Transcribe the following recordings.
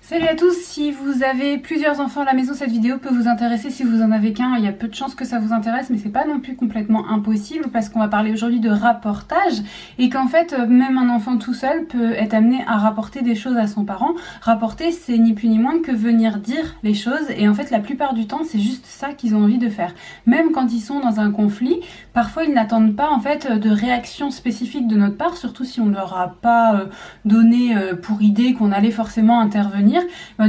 Salut à tous, si vous avez plusieurs enfants à la maison, cette vidéo peut vous intéresser. Si vous en avez qu'un, il y a peu de chances que ça vous intéresse, mais c'est pas non plus complètement impossible parce qu'on va parler aujourd'hui de rapportage et qu'en fait, même un enfant tout seul peut être amené à rapporter des choses à son parent. Rapporter, c'est ni plus ni moins que venir dire les choses et en fait, la plupart du temps, c'est juste ça qu'ils ont envie de faire. Même quand ils sont dans un conflit, parfois ils n'attendent pas en fait de réaction spécifique de notre part, surtout si on ne leur a pas donné pour idée qu'on allait forcément intervenir.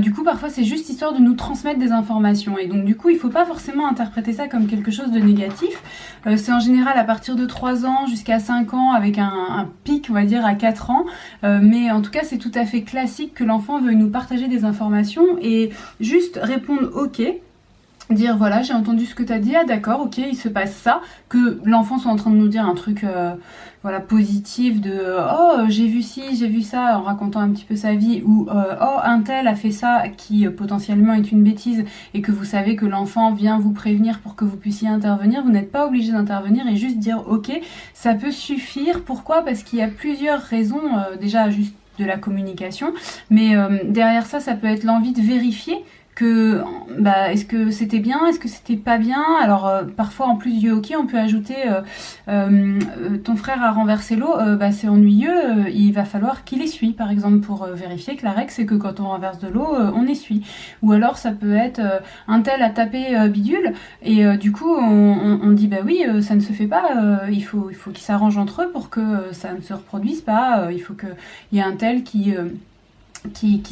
Du coup parfois c'est juste histoire de nous transmettre des informations et donc du coup il faut pas forcément interpréter ça comme quelque chose de négatif. C'est en général à partir de 3 ans jusqu'à 5 ans avec un pic on va dire à 4 ans, mais en tout cas c'est tout à fait classique que l'enfant veuille nous partager des informations et juste répondre ok. Dire voilà j'ai entendu ce que tu as dit, ah d'accord ok il se passe ça, que l'enfant soit en train de nous dire un truc voilà positif de oh j'ai vu ci, j'ai vu ça en racontant un petit peu sa vie ou oh un tel a fait ça qui potentiellement est une bêtise et que vous savez que l'enfant vient vous prévenir pour que vous puissiez intervenir, vous n'êtes pas obligé d'intervenir et juste dire ok ça peut suffire. Pourquoi? Parce qu'il y a plusieurs raisons, déjà juste de la communication, mais derrière ça peut être l'envie de vérifier que est-ce que c'était bien, est-ce que c'était pas bien. Alors parfois en plus du ok on peut ajouter ton frère a renversé l'eau, c'est ennuyeux, il va falloir qu'il essuie par exemple pour vérifier que la règle c'est que quand on renverse de l'eau on essuie. Ou alors ça peut être un tel a tapé bidule et du coup on dit oui ça ne se fait pas, il faut qu'ils s'arrangent entre eux pour que ça ne se reproduise pas, il faut qu'il y ait un tel qui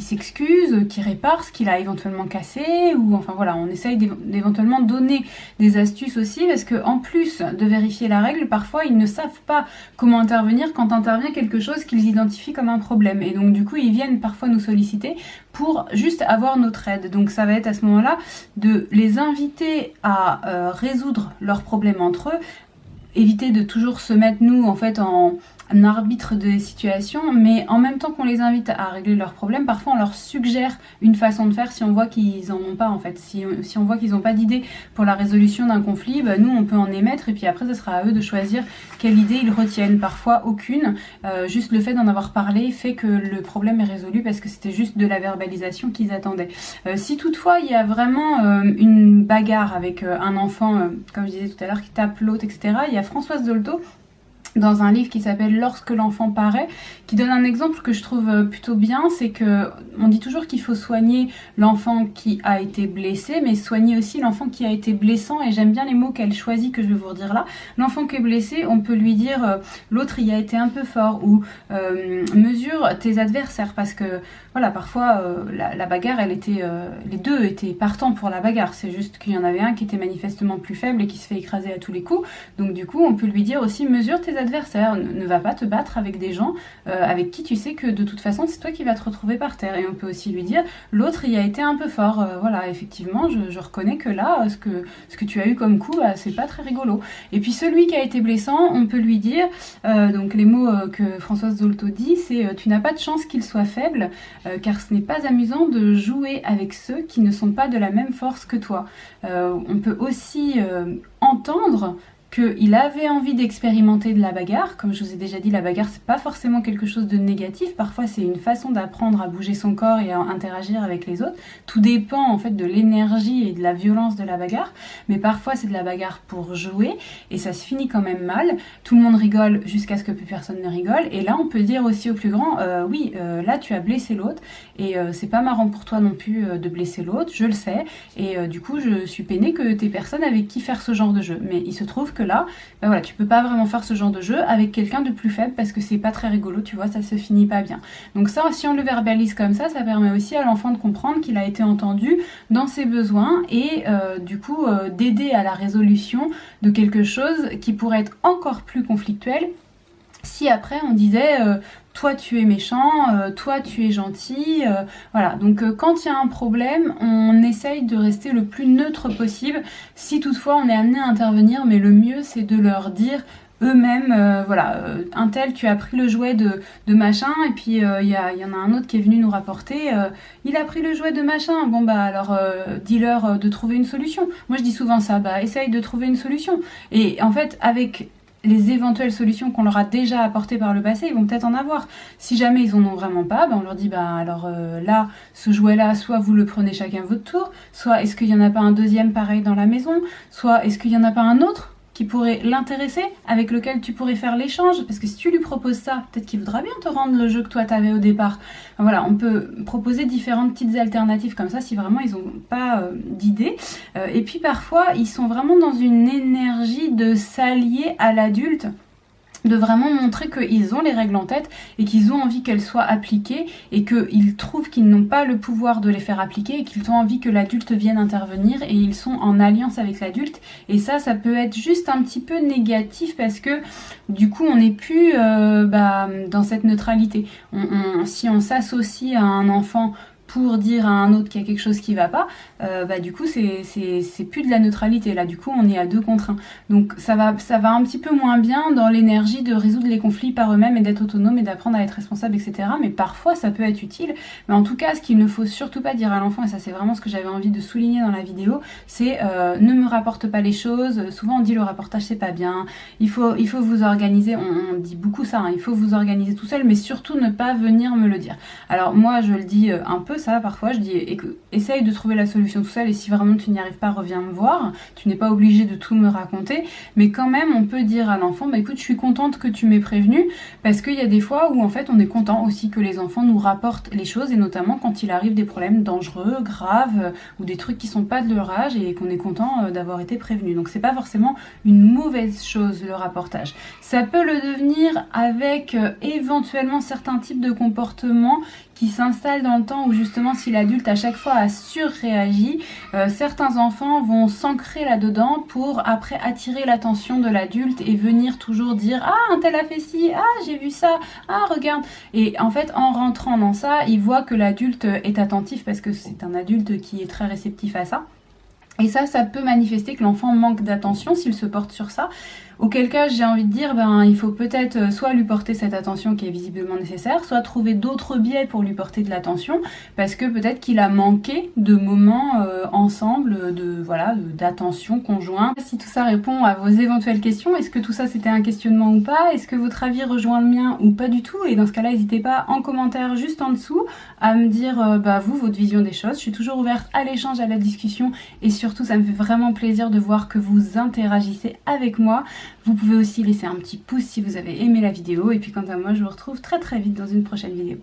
s'excuse, qui répare ce qu'il a éventuellement cassé, ou enfin voilà, on essaye d'éventuellement donner des astuces aussi, parce que en plus de vérifier la règle, parfois ils ne savent pas comment intervenir quand intervient quelque chose qu'ils identifient comme un problème, et donc du coup ils viennent parfois nous solliciter pour juste avoir notre aide. Donc ça va être à ce moment-là de les inviter à résoudre leurs problèmes entre eux, éviter de toujours se mettre nous en fait en arbitre des situations, mais en même temps qu'on les invite à régler leurs problèmes, parfois on leur suggère une façon de faire si on voit qu'ils en ont pas en fait. Si on voit qu'ils n'ont pas d'idée pour la résolution d'un conflit, nous on peut en émettre et puis après ce sera à eux de choisir quelle idée ils retiennent. Parfois aucune, juste le fait d'en avoir parlé fait que le problème est résolu parce que c'était juste de la verbalisation qu'ils attendaient. Si toutefois il y a vraiment une bagarre avec un enfant, comme je disais tout à l'heure, qui tape l'autre, etc., il y a Françoise Dolto dans un livre qui s'appelle Lorsque l'enfant paraît, qui donne un exemple que je trouve plutôt bien, c'est que on dit toujours qu'il faut soigner l'enfant qui a été blessé, mais soigner aussi l'enfant qui a été blessant, et j'aime bien les mots qu'elle choisit que je vais vous redire là. L'enfant qui est blessé, on peut lui dire l'autre y a été un peu fort, ou mesure tes adversaires, parce que voilà, parfois la bagarre, elle était, les deux étaient partants pour la bagarre, c'est juste qu'il y en avait un qui était manifestement plus faible et qui se fait écraser à tous les coups, donc du coup on peut lui dire aussi mesure tes adversaires, ne va pas te battre avec des gens avec qui tu sais que de toute façon c'est toi qui vas te retrouver par terre. Et on peut aussi lui dire l'autre y a été un peu fort, voilà effectivement je reconnais que là ce que tu as eu comme coup c'est pas très rigolo. Et puis celui qui a été blessant, on peut lui dire donc les mots que Françoise Dolto dit, c'est tu n'as pas de chance qu'il soit faible car ce n'est pas amusant de jouer avec ceux qui ne sont pas de la même force que toi. On peut aussi entendre qu'il avait envie d'expérimenter de la bagarre. Comme je vous ai déjà dit, la bagarre c'est pas forcément quelque chose de négatif, parfois c'est une façon d'apprendre à bouger son corps et à interagir avec les autres. Tout dépend en fait de l'énergie et de la violence de la bagarre, mais parfois c'est de la bagarre pour jouer et ça se finit quand même mal. Tout le monde rigole jusqu'à ce que plus personne ne rigole, et là on peut dire aussi au plus grand là tu as blessé l'autre et c'est pas marrant pour toi non plus de blesser l'autre, je le sais, et du coup je suis peinée que t'aies personne avec qui faire ce genre de jeu. Mais il se trouve que là, voilà, tu peux pas vraiment faire ce genre de jeu avec quelqu'un de plus faible parce que c'est pas très rigolo, tu vois, ça se finit pas bien. Donc ça, si on le verbalise comme ça permet aussi à l'enfant de comprendre qu'il a été entendu dans ses besoins et du coup d'aider à la résolution de quelque chose qui pourrait être encore plus conflictuel si après on disait toi tu es méchant, toi tu es gentil, voilà. Donc quand il y a un problème, on essaye de rester le plus neutre possible si toutefois on est amené à intervenir, mais le mieux c'est de leur dire eux-mêmes, un tel tu as pris le jouet de machin, et puis il y en a un autre qui est venu nous rapporter, il a pris le jouet de machin, alors dis-leur de trouver une solution. Moi je dis souvent ça, essaye de trouver une solution. Et en fait avec les éventuelles solutions qu'on leur a déjà apportées par le passé, ils vont peut-être en avoir. Si jamais ils en ont vraiment pas, on leur dit alors là, ce jouet-là, soit vous le prenez chacun votre tour, soit est-ce qu'il y en a pas un deuxième pareil dans la maison, soit est-ce qu'il y en a pas un autre qui pourrait l'intéresser, avec lequel tu pourrais faire l'échange, parce que si tu lui proposes ça, peut-être qu'il voudra bien te rendre le jeu que toi t'avais au départ. Voilà, on peut proposer différentes petites alternatives comme ça si vraiment ils n'ont pas d'idée. Et puis parfois, ils sont vraiment dans une énergie de s'allier à l'adulte, de vraiment montrer qu'ils ont les règles en tête et qu'ils ont envie qu'elles soient appliquées et qu'ils trouvent qu'ils n'ont pas le pouvoir de les faire appliquer et qu'ils ont envie que l'adulte vienne intervenir et ils sont en alliance avec l'adulte. Et ça peut être juste un petit peu négatif parce que du coup on n'est plus dans cette neutralité. Si on s'associe à un enfant pour dire à un autre qu'il y a quelque chose qui va pas, du coup c'est plus de la neutralité, là du coup on est à 2 contre 1. Donc ça va un petit peu moins bien dans l'énergie de résoudre les conflits par eux-mêmes et d'être autonome et d'apprendre à être responsable, etc. Mais parfois ça peut être utile. Mais en tout cas, ce qu'il ne faut surtout pas dire à l'enfant, et ça c'est vraiment ce que j'avais envie de souligner dans la vidéo, c'est ne me rapporte pas les choses. Souvent on dit le rapportage c'est pas bien, il faut vous organiser, on dit beaucoup ça, il faut vous organiser tout seul, mais surtout ne pas venir me le dire. Alors moi je le dis un peu ça parfois, je dis essaye de trouver la solution tout seul et si vraiment tu n'y arrives pas, reviens me voir. Tu n'es pas obligé de tout me raconter, mais quand même on peut dire à l'enfant écoute, je suis contente que tu m'aies prévenu, parce qu'il y a des fois où en fait on est content aussi que les enfants nous rapportent les choses, et notamment quand il arrive des problèmes dangereux, graves, ou des trucs qui sont pas de leur âge et qu'on est content d'avoir été prévenu. Donc c'est pas forcément une mauvaise chose le rapportage. Ça peut le devenir avec éventuellement certains types de comportements qui s'installent dans le temps où justement si l'adulte à chaque fois a surréagi, certains enfants vont s'ancrer là-dedans pour après attirer l'attention de l'adulte et venir toujours dire ah un tel a fait ci, ah j'ai vu ça, ah regarde. Et en fait en rentrant dans ça, il voit que l'adulte est attentif parce que c'est un adulte qui est très réceptif à ça. Et ça peut manifester que l'enfant manque d'attention s'il se porte sur ça. Auquel cas, j'ai envie de dire, il faut peut-être soit lui porter cette attention qui est visiblement nécessaire, soit trouver d'autres biais pour lui porter de l'attention, parce que peut-être qu'il a manqué de moments ensemble, d'attention conjointe. Si tout ça répond à vos éventuelles questions, est-ce que tout ça c'était un questionnement ou pas? Est-ce que votre avis rejoint le mien ou pas du tout? Et dans ce cas-là, n'hésitez pas en commentaire juste en dessous à me dire votre vision des choses. Je suis toujours ouverte à l'échange, à la discussion, et surtout ça me fait vraiment plaisir de voir que vous interagissez avec moi. Vous pouvez aussi laisser un petit pouce si vous avez aimé la vidéo, et puis quant à moi je vous retrouve très vite dans une prochaine vidéo.